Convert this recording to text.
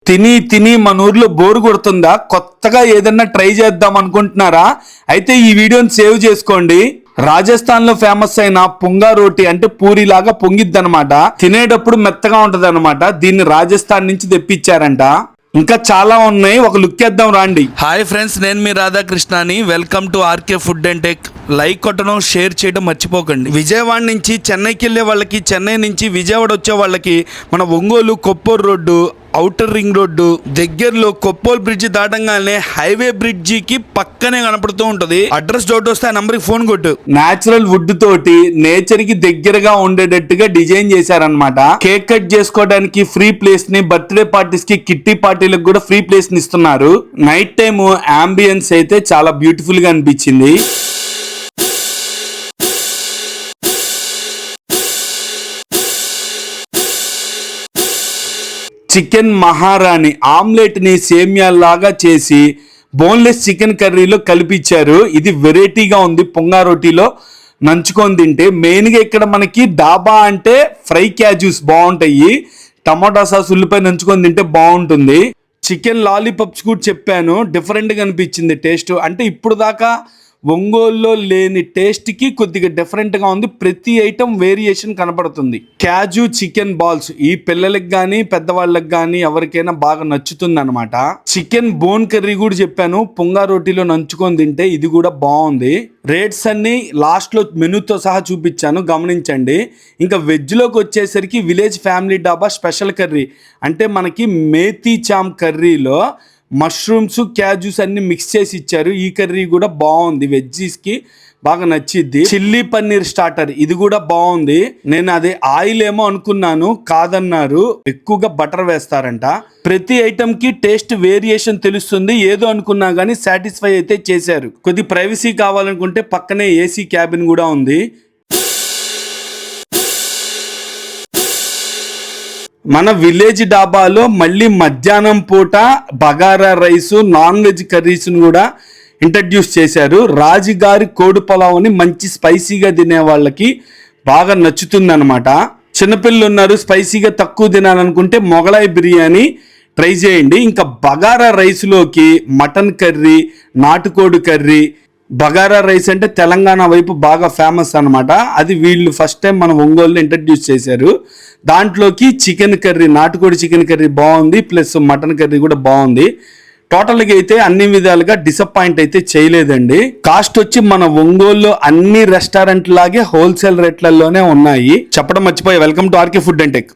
తిని తిని మన ఊర్లో బోరు కొడుతుందా? కొత్తగా ఏదన్నా ట్రై చేద్దాం అనుకుంటున్నారా? అయితే ఈ వీడియోని సేవ్ చేసుకోండి. రాజస్థాన్ లో ఫేమస్ అయిన పుంగా రోటీ అంటే పూరి లాగా పొంగిద్ది అనమాట. తినేటప్పుడు మెత్తగా ఉంటది అనమాట. దీన్ని రాజస్థాన్ నుంచి తెప్పించారంట. ఇంకా చాలా ఉన్నాయి, ఒక లుక్ వేద్దాం రండి. హాయ్ ఫ్రెండ్స్, నేను మీ రాధాకృష్ణని. Welcome to RK food and tech. Like కొట్టడం, షేర్ చేయడం మర్చిపోకండి. విజయవాడ నుంచి చెన్నైకి వెళ్ళే వాళ్ళకి, చెన్నై నుంచి విజయవాడ వచ్చే వాళ్ళకి మన Ongole Koppuru road, outer ring road దగ్గరలో కొప్పోల్ బ్రిడ్జ్ దాటంగానే హైవే బ్రిడ్జికి పక్కనే కనపడుతూ ఉంటది. అడ్రస్ డౌట్ వస్తే ఆ నంబర్ కి ఫోన్ కొట్టు. నేచురల్ వుడ్ తోటి నేచర్ కి దగ్గరగా ఉండేటట్టుగా డిజైన్ చేశారనమాట. కేక్ కట్ చేసుకోవడానికి ఫ్రీ ప్లేస్ ని, బర్త్డే పార్టీస్ కి, కిట్టి పార్టీలకు కూడా ఫ్రీ ప్లేస్ ని ఇస్తున్నారు. నైట్ టైమ్ అంబియన్స్ అయితే చాలా బ్యూటిఫుల్ గా అనిపించింది. చికెన్ మహారాణి ఆమ్లెట్ ని సేమియాలాగా చేసి బోన్లెస్ చికెన్ కర్రీలో కలిపిచ్చారు. ఇది వెరైటీగా ఉంది. పొంగా రోటీలో నంచుకొని తింటే. మెయిన్గా ఇక్కడ మనకి డాబా అంటే ఫ్రై క్యాజ్యూస్ బాగుంటాయి. టమాటా సాస్ ఉల్లిపాయ నంచుకొని తింటే బాగుంటుంది. చికెన్ లాలీపాప్స్ కూడా చెప్పాను, డిఫరెంట్గా అనిపించింది టేస్ట్. అంటే ఇప్పుడు దాకా ఒంగోలులో లేని టేస్ట్కి కొద్దిగా డిఫరెంట్గా ఉంది. ప్రతి ఐటమ్ వేరియేషన్ కనపడుతుంది. క్యాజు చికెన్ బాల్స్ ఈ పిల్లలకి కానీ పెద్దవాళ్ళకి కానీ ఎవరికైనా బాగా నచ్చుతుంది అనమాట. చికెన్ బోన్ కర్రీ కూడా చెప్పాను, పొంగా రోటీలో నంచుకొని తింటే ఇది కూడా బాగుంది. రేట్స్ అన్ని లాస్ట్లో మెనూతో సహా చూపించాను, గమనించండి. ఇంకా వెజ్లోకి వచ్చేసరికి విలేజ్ ఫ్యామిలీ డాబా స్పెషల్ కర్రీ అంటే మనకి మేథీ చామ్ కర్రీలో మష్రూమ్స్, క్యాజూస్ అన్ని మిక్స్ చేసి ఇచ్చారు. ఈ కర్రీ కూడా బాగుంది, వెజ్జీస్కి బాగా నచ్చిద్ది. చిల్లీ పన్నీర్ స్టార్టర్ ఇది కూడా బాగుంది. నేను అదే ఆయిల్ ఏమో అనుకున్నాను, కాదన్నారు. ఎక్కువగా బటర్ వేస్తారంట. ప్రతి ఐటమ్ కి టేస్ట్ వేరియేషన్ తెలుస్తుంది. ఏదో అనుకున్నా కానీ సాటిస్ఫై అయితే చేశారు. కొద్ది ప్రైవసీ కావాలనుకుంటే పక్కనే ఏసీ క్యాబిన్ కూడా ఉంది. మన విలేజ్ డాబాలో మళ్ళీ మధ్యాహ్నం పూట బగారా రైసు, నాన్ వెజ్ కర్రీస్ను కూడా ఇంట్రడ్యూస్ చేశారు. రాజుగారి కోడి పొలావ్ అని మంచి స్పైసీగా తినే వాళ్ళకి బాగా నచ్చుతుంది అనమాట. చిన్నపిల్లలు ఉన్నారు, స్పైసీగా తక్కువ తినాలనుకుంటే మొగలాయి బిర్యానీ ట్రై చేయండి. ఇంకా బగారా రైస్లోకి మటన్ కర్రీ, నాటుకోడి కర్రీ. బగారా రైస్ అంటే తెలంగాణ వైపు బాగా ఫేమస్ అనమాట. అది వీళ్ళు ఫస్ట్ టైం మన ఒంగోలులో ఇంట్రడ్యూస్ చేశారు. దాంట్లోకి చికెన్ కర్రీ, నాటుకోడి చికెన్ కర్రీ బాగుంది, ప్లస్ మటన్ కర్రీ కూడా బాగుంది. టోటల్గా అయితే అన్ని విధాలుగా డిసప్పాయింట్ అయితే చేయలేదండి. కాస్ట్ వచ్చి మన ఒంగోలులో అన్ని రెస్టారెంట్ లాగే హోల్సేల్ రేట్లలోనే ఉన్నాయి. చెప్పడం మర్చిపోయి. Welcome to RK food and tech.